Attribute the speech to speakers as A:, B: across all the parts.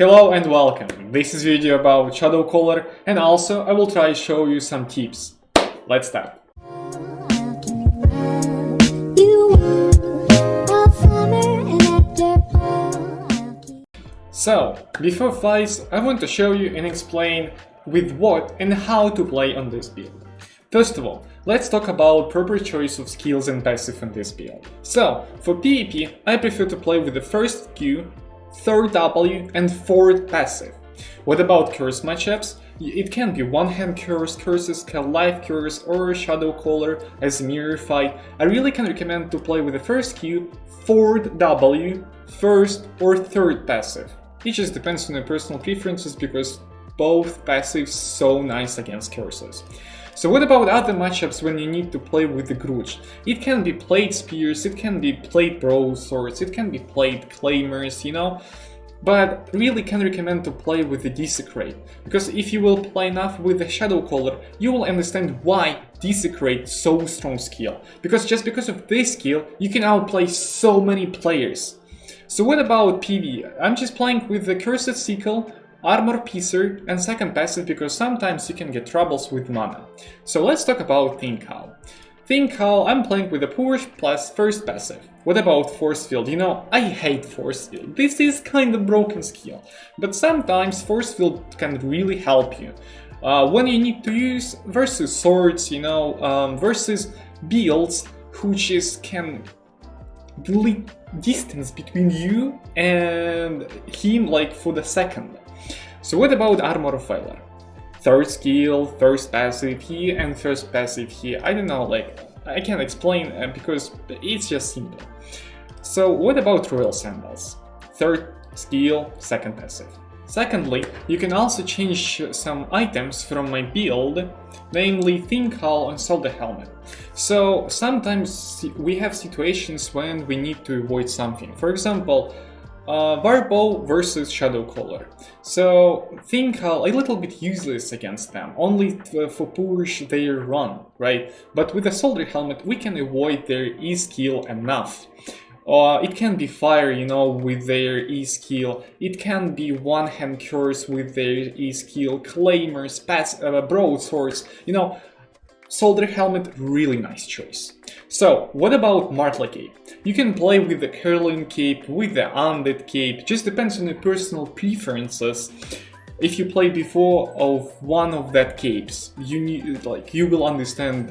A: Hello and welcome. This is video about ShadowCaller, and also I will try to show you some tips. Let's start. So, before fights, I want to show you and explain with what and how to play on this build. First of all, let's talk about proper choice of skills and passive on this build. So, for PvP, I prefer to play with the first Q, third W and fourth passive. What about curse matchups? It can be one-hand curse, curses, life curse or ShadowCaller as a mirror fight. I really can recommend to play with the first Q, fourth W, first or third passive. It just depends on your personal preferences because both passives so nice against curses. So what about other matchups when you need to play with the Grudge? It can be played Spears, it can be played BroadSwords, it can be played Claymores, you know? But really can recommend to play with the Desecrate, because if you will play enough with the ShadowCaller, you will understand why Desecrate so strong skill. Because just because of this skill, you can outplay so many players. So what about PV? I'm just playing with the Cursed Sickle, Armor Piercer and second passive because sometimes you can get troubles with mana. So let's talk about Cowl. Cowl, I'm playing with a push plus first passive. What about Force Field? You know, I hate Force Field. This is kind of broken skill. But sometimes Force Field can really help you. When you need to use versus swords, you know, versus builds who just can delete distance between you and him like for the second. So what about Armor of VALOR? Third skill, first passive here and first passive here. I don't know, like, I can't explain because it's just simple. So what about Royal Sandals? Third skill, second passive. Secondly, you can also change some items from my build, namely Cowl and Soldier Helmet. So sometimes we have situations when we need to avoid something. For example, Warbow versus ShadowCaller. So Cowl a little bit useless against them, only for push their run, right? But with the Soldier Helmet we can avoid their E skill enough. It can be fire, you know, with their E skill. It can be one-hand curse with their E skill, Claymores, BroadSwords, you know. Soldier Helmet, really nice choice. So, what about Martla Cape? You can play with the Curling Cape, with the Undead Cape, just depends on your personal preferences. If you play before of one of that capes, you will understand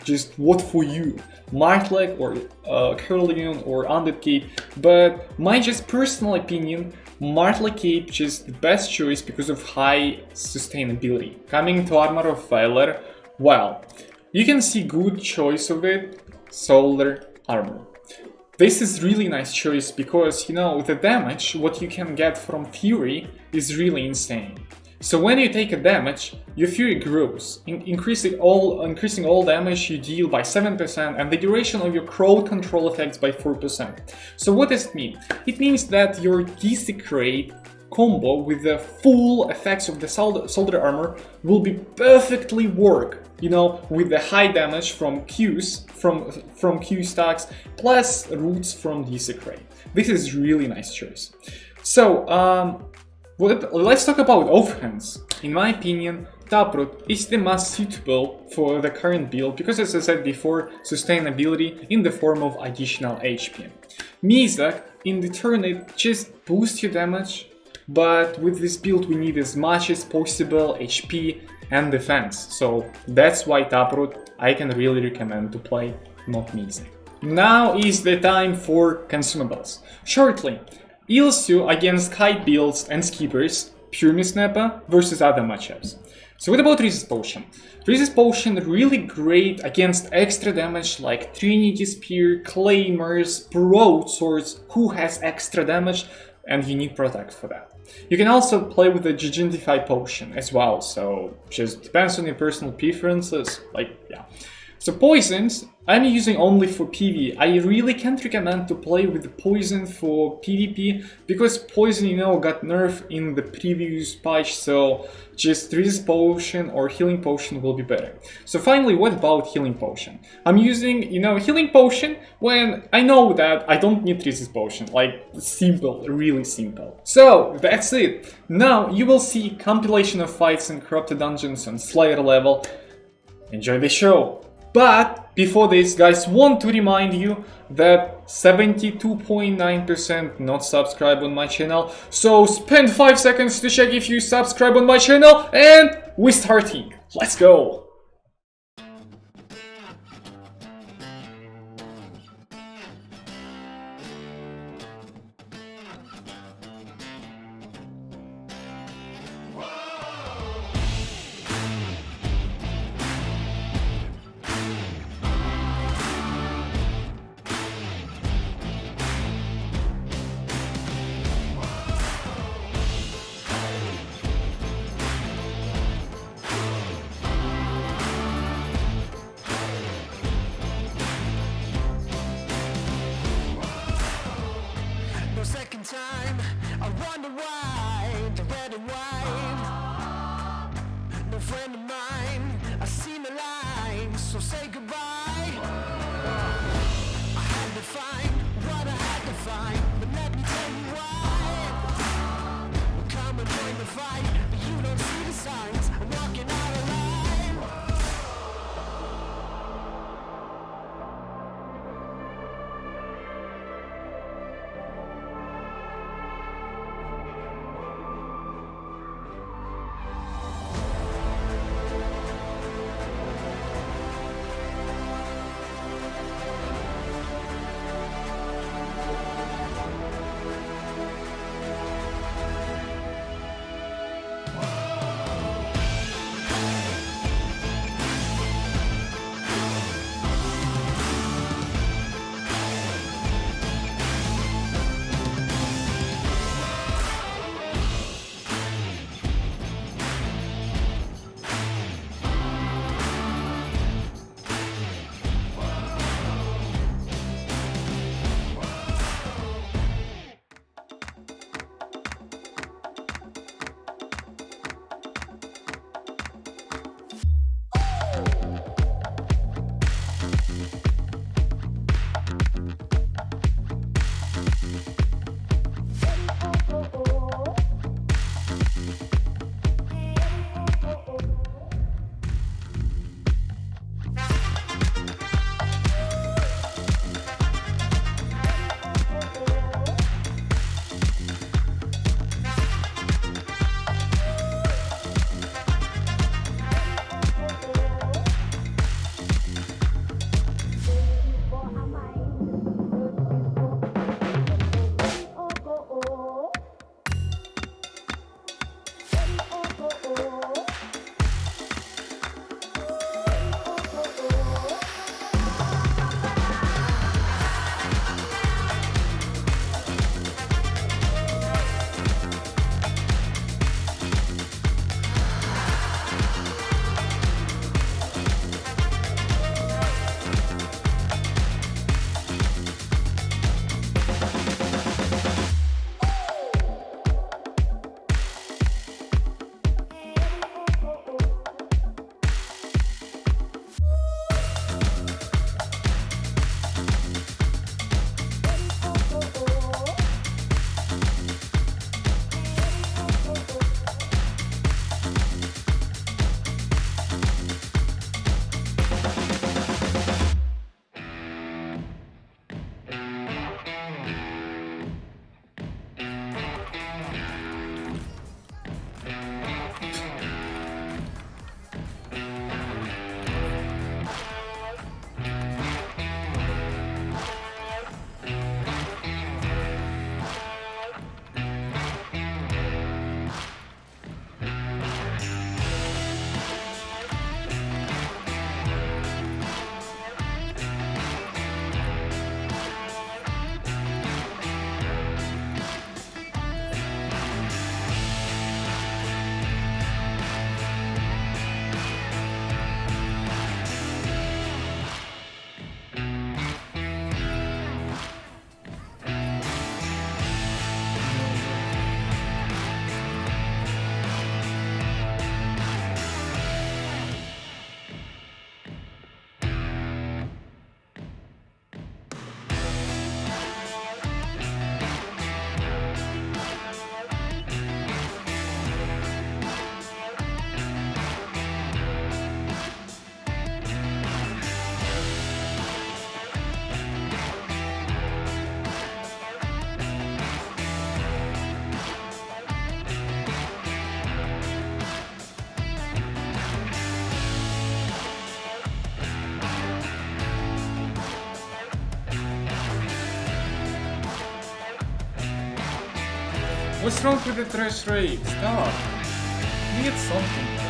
A: just what for you, Martla or Curling or Undead Cape. But my just personal opinion, Martla Cape just the best choice because of high sustainability. Coming to Armor of VALOR, well, you can see good choice of it, Solar Armor. This is really nice choice because, you know, the damage, what you can get from Fury is really insane. So when you take a damage, your Fury grows, increasing all damage you deal by 7% and the duration of your crowd control effects by 4%. So what does it mean? It means that your Desecrate combo with the full effects of the Soldier Armor will be perfectly work, you know, with the high damage from Qs, from Q stacks, plus roots from Desecrate. This is really nice choice. So, let's talk about offhands. In my opinion, Taproot is the most suitable for the current build because, as I said before, sustainability in the form of additional HP. Muisak, in the turn, it just boosts your damage, but with this build we need as much as possible HP and defense, so that's why Taproot I can really recommend to play, not Muisak. Now is the time for Consumables. Shortly, Ilsu against kite builds and skippers, Pure Misnapa versus other matchups. So what about Resist Potion? Resist Potion really great against extra damage like Trinity Spear, Claymores, BroadSwords, who has extra damage and you need Protect for that. You can also play with the Gigantify Potion as well, so just depends on your personal preferences, like, yeah. So poisons, I'm using only for PV. I really can't recommend to play with poison for PvP because poison, you know, got nerfed in the previous patch, so just resist potion or healing potion will be better. So finally, what about healing potion? I'm using, you know, healing potion when I know that I don't need resist potion, like simple, really simple. So that's it. Now you will see compilation of fights in corrupted dungeons on Slayer level. Enjoy the show. But before this, guys, want to remind you that 72.9% not subscribe on my channel. So spend 5 seconds to check if you subscribe on my channel and we're starting. Let's go. What's wrong with the trash rate? Stop! Get something, please.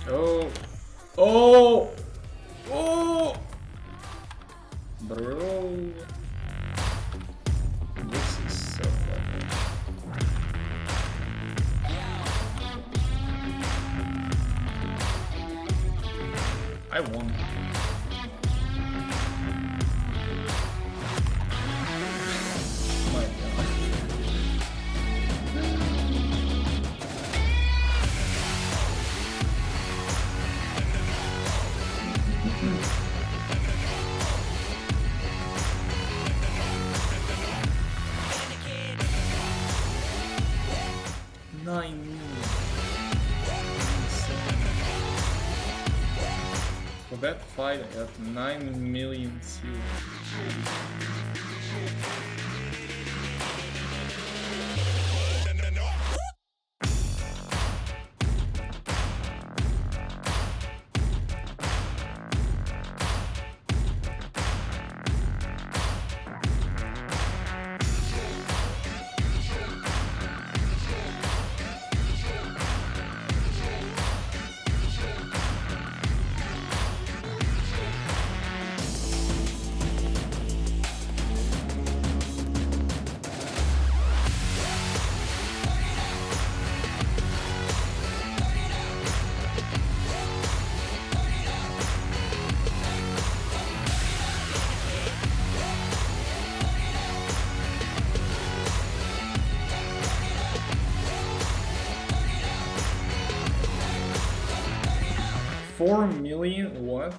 A: Oh! Oh! Oh! Bro! This is so fucking... I won. My god. For that fight, I got 9 million silver. $4 million? What?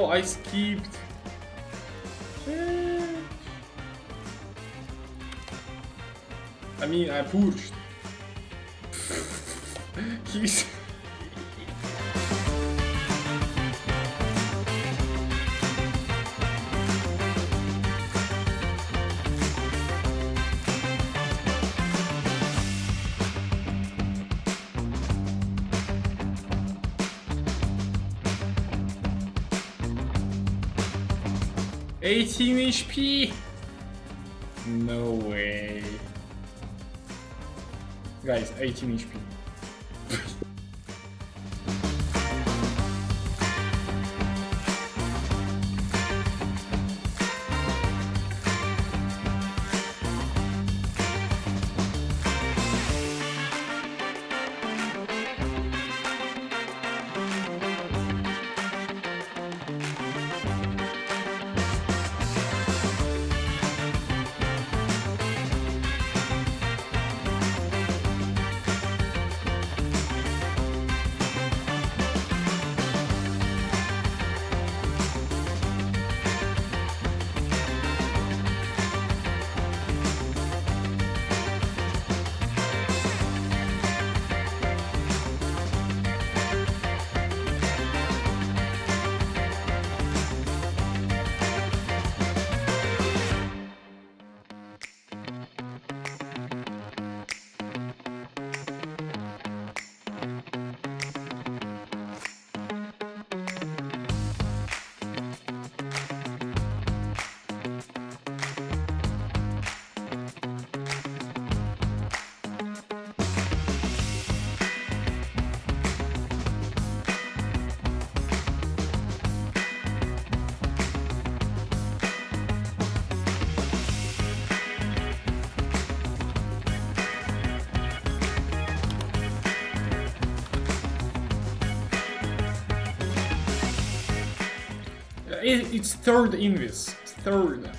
A: No, I skipped. I mean, I pushed. He's... $18 HP? No way. Guys, 18 HP. It's third invis. It's third.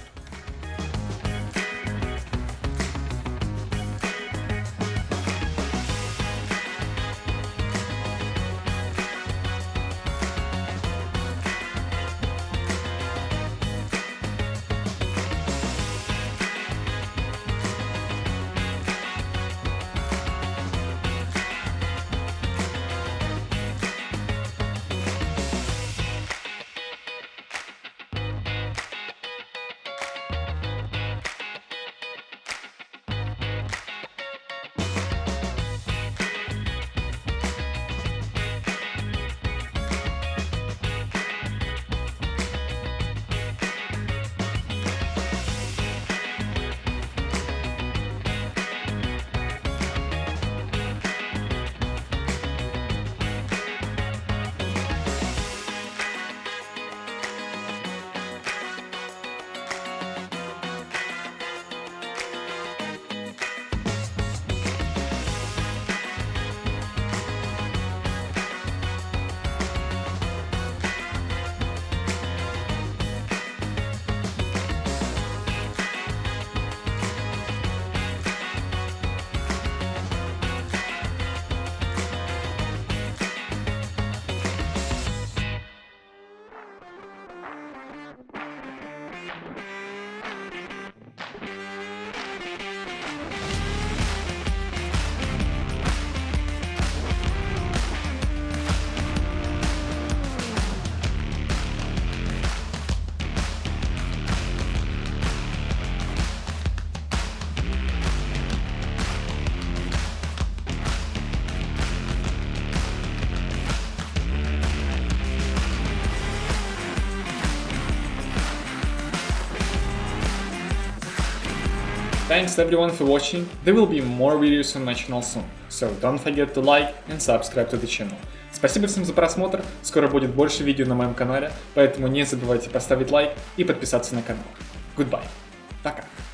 A: Thanks everyone for watching, there will be more videos on my channel soon, so don't forget to like and subscribe to the channel. Спасибо всем за просмотр, скоро будет больше видео на моем канале, поэтому не забывайте поставить лайк и подписаться на канал. Goodbye. Пока.